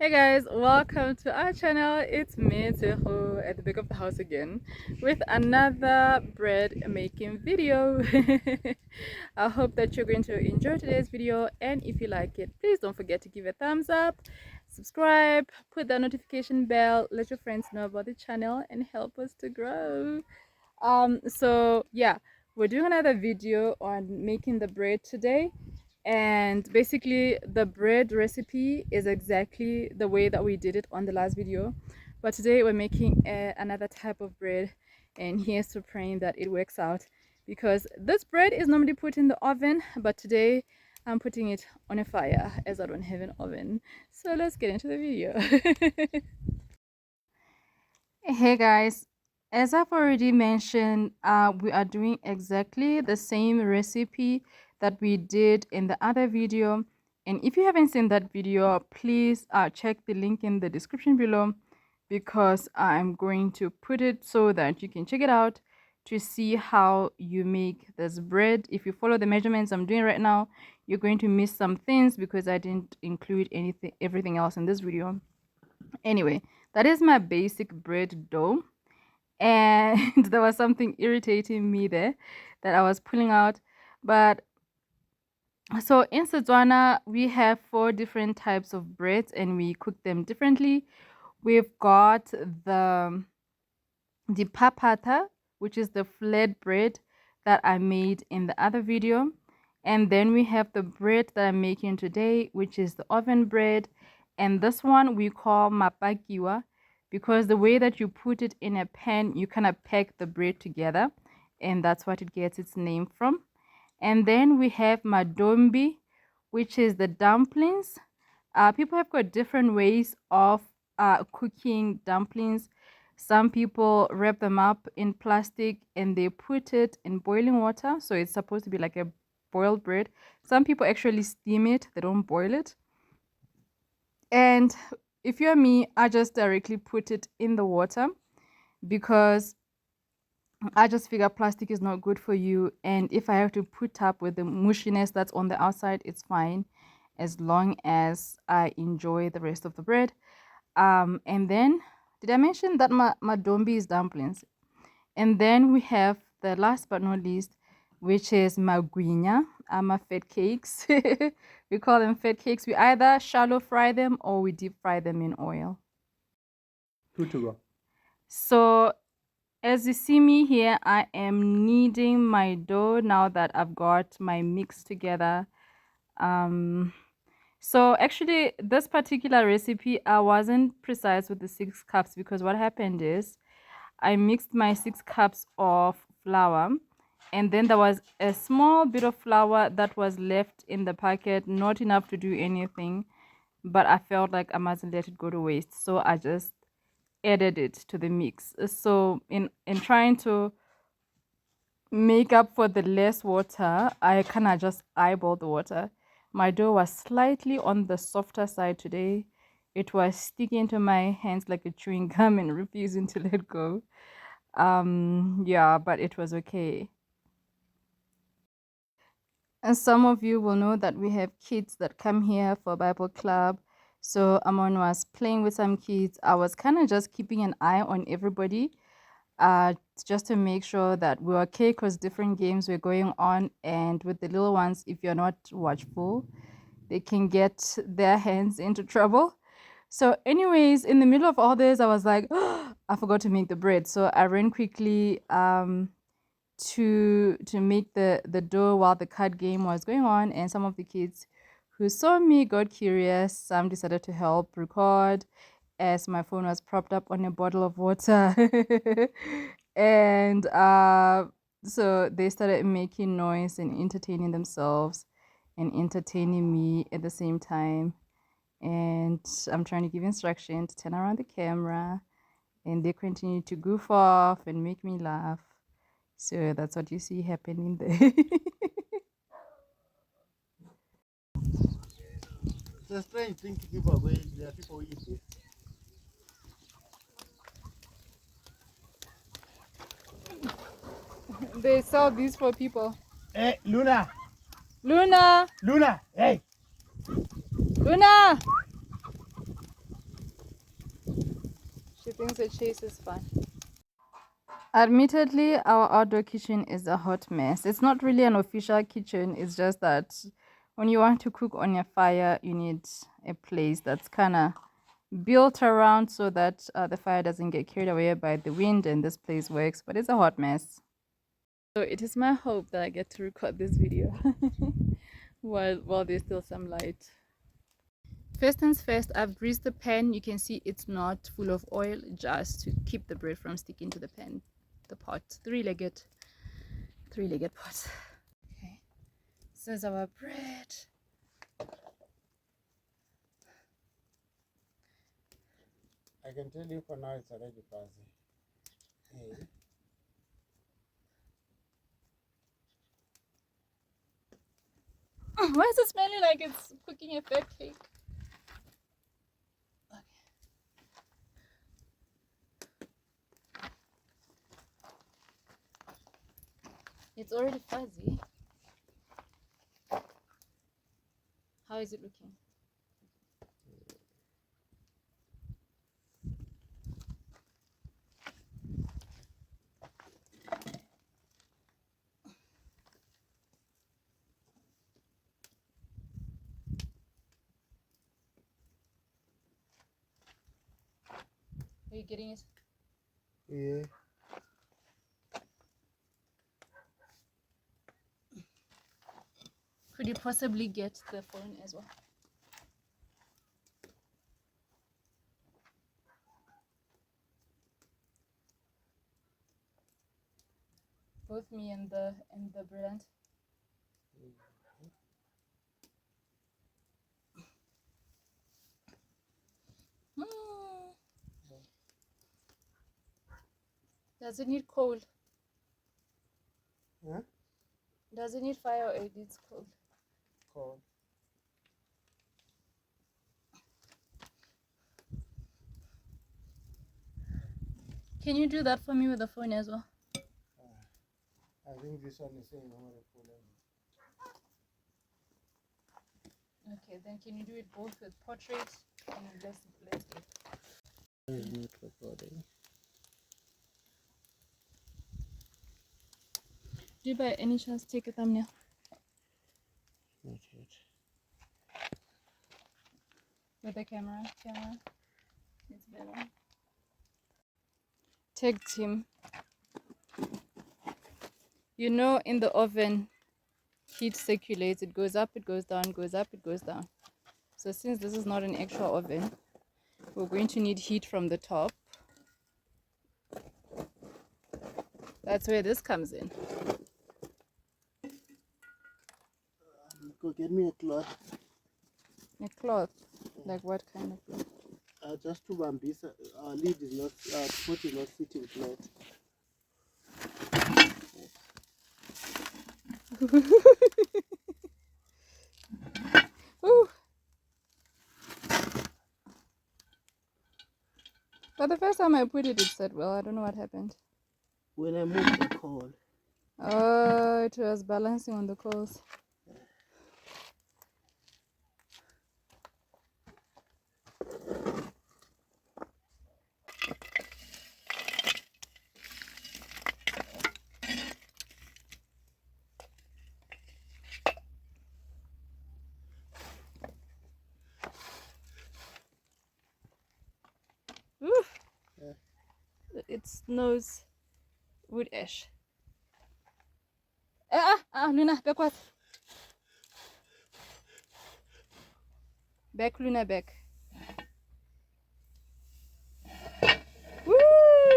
Hey guys, welcome to our channel. It's me, Tshegofatso, at the back of the house again with another bread making video. I hope that you're going to enjoy today's video, and if you like it, please don't forget to give a thumbs up, subscribe, put that notification bell, let your friends know about the channel and help us to grow. So yeah, we're doing another video on making the bread today, and basically the bread recipe is exactly the way that we did it on the last video, but today we're making another type of bread, and here's to praying that it works out, because this bread is normally put in the oven, but today I'm putting it on a fire as I don't have an oven. So let's get into the video. Hey guys, as I've already mentioned, we are doing exactly the same recipe that we did in the other video. And if you haven't seen that video, please check the link in the description below, because I'm going to put it so that you can check it out to see how you make this bread. If you follow the measurements I'm doing right now, you're going to miss some things because I didn't include everything else in this video. Anyway, that is my basic bread dough, and there was something irritating me there that I was pulling out. But so in Tswana, we have 4 different types of breads and we cook them differently. We've got the Diphaphatha, which is the flat bread that I made in the other video. And then we have the bread that I'm making today, which is the oven bread. And this one we call Mapakiwa, because the way that you put it in a pan, you kind of pack the bread together, and that's what it gets its name from. And then we have Madombi, which is the dumplings. People have got different ways of cooking dumplings. Some people wrap them up in plastic and they put it in boiling water, so it's supposed to be like a boiled bread. Some people actually steam it, they don't boil it. And if you're me, I just directly put it in the water, because I just figure plastic is not good for you. And if I have to put up with the mushiness that's on the outside, it's fine, as long as I enjoy the rest of the bread. And then, did I mention that my dombi is dumplings? And then we have the last but not least, which is magwinya, my fat cakes. We call them fat cakes. We either shallow fry them or we deep fry them in oil. Good to go. So as you see me here, I am kneading my dough now that I've got my mix together. So actually, this particular recipe, I wasn't precise with the 6 cups, because what happened is I mixed my 6 cups of flour, and then there was a small bit of flour that was left in the packet, not enough to do anything, but I felt like I mustn't let it go to waste, so I just added it to the mix. So in trying to make up for the less water, I kind of just eyeballed the water. My dough was slightly on the softer side today. It was sticking to my hands like a chewing gum and refusing to let go. Yeah, but it was okay. And some of you will know that we have kids that come here for Bible club. So Amon was playing with some kids. I was kind of just keeping an eye on everybody, just to make sure that we're okay, because different games were going on. And with the little ones, if you're not watchful, they can get their hands into trouble. So anyways, in the middle of all this, I was like, oh, I forgot to make the bread. So I ran quickly to make the dough while the card game was going on. And some of the kids who saw me got curious. Some decided to help record, as my phone was propped up on a bottle of water. And so they started making noise and entertaining themselves and entertaining me at the same time. And I'm trying to give instruction to turn around the camera, and they continue to goof off and make me laugh. So that's what you see happening there. It's a strange thing to give away. There are people who eat this. They sell these for people. Hey, Luna! Luna! Luna! Hey! Luna! thinks the chase is fun. Admittedly, our outdoor kitchen is a hot mess. It's not really an official kitchen. It's just that when you want to cook on a fire, you need a place that's kind of built around so that the fire doesn't get carried away by the wind, and this place works, but it's a hot mess. So it is my hope that I get to record this video while there's still some light. First things first, I've greased the pan. You can see it's not full of oil, just to keep the bread from sticking to the pan, the pot, three-legged pot. Okay, this is our bread. I can tell you for now it's already fuzzy. Hey. Why is it smelling like it's cooking a fat cake? Okay. It's already fuzzy. How is it looking? Are you getting it? Yeah. Could you possibly get the phone as well? Both me and the brilliant. Does it need coal? Huh? Does it need fire or it needs coal? Cold. Can you do that for me with the phone as well? I think this one is saying I'm gonna pull it. Okay, then can you do it both with portrait and landscape? It's not recording. Do you by any chance take a thumbnail? Not yet. With the camera, it's better. Tag team. You know, in the oven, heat circulates. It goes up, it goes down, goes up, it goes down. So since this is not an actual oven, we're going to need heat from the top. That's where this comes in. Go get me a cloth. A cloth? Like what kind of cloth? Just to bambisa. Our lid is not, foot is not sitting flat. Ooh. But the first time I put it, it said, well, I don't know what happened. When I moved the coal. Oh, it was balancing on the coals. Ooh. Yeah. It snows wood ash. Luna, backwards. Back, Luna, back. Woo!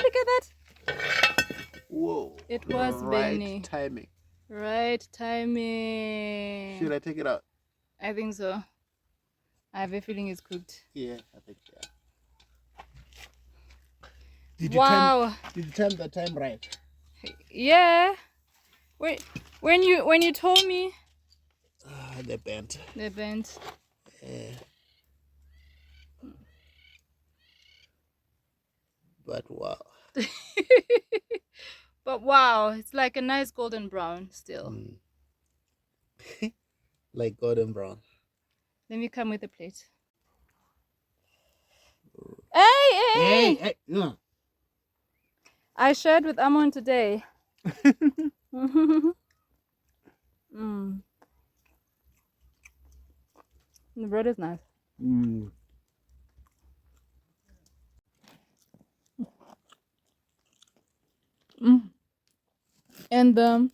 Look at that. Whoa. It was right Benny. timing. Right timing. Should I take it out? I think so. I have a feeling it's cooked. Yeah, I think yeah. Wow. Did you time the time right? Yeah. Wait, when you told me. They bent. They bent. Yeah. But wow. But wow, it's like a nice golden brown still. Like golden brown. Let me come with a plate. Hey! Hey. No. I shared with Amon today. Mm. The bread is nice. Mm. And the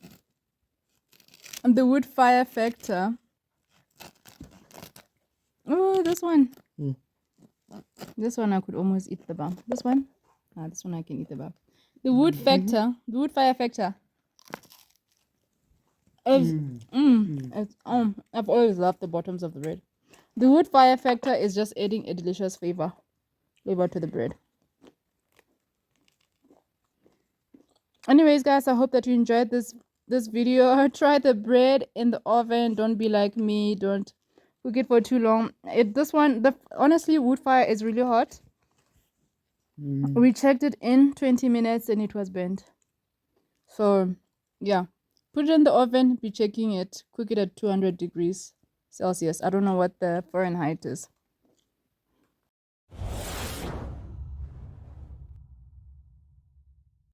wood fire factor. Oh, this one. Mm. This one I could almost eat the bar. This one? This one I can eat the bar. The wood factor, the wood fire factor. Is, I've always loved the bottoms of the bread. The wood fire factor is just adding a delicious flavor to the bread. Anyways, guys, I hope that you enjoyed this video. Try the bread in the oven. Don't be like me. Don't cook it for too long. Honestly, wood fire is really hot. We checked it in 20 minutes and it was burnt. So yeah, put it in the oven. Be checking it. Cook it at 200 degrees Celsius. I don't know what the Fahrenheit is.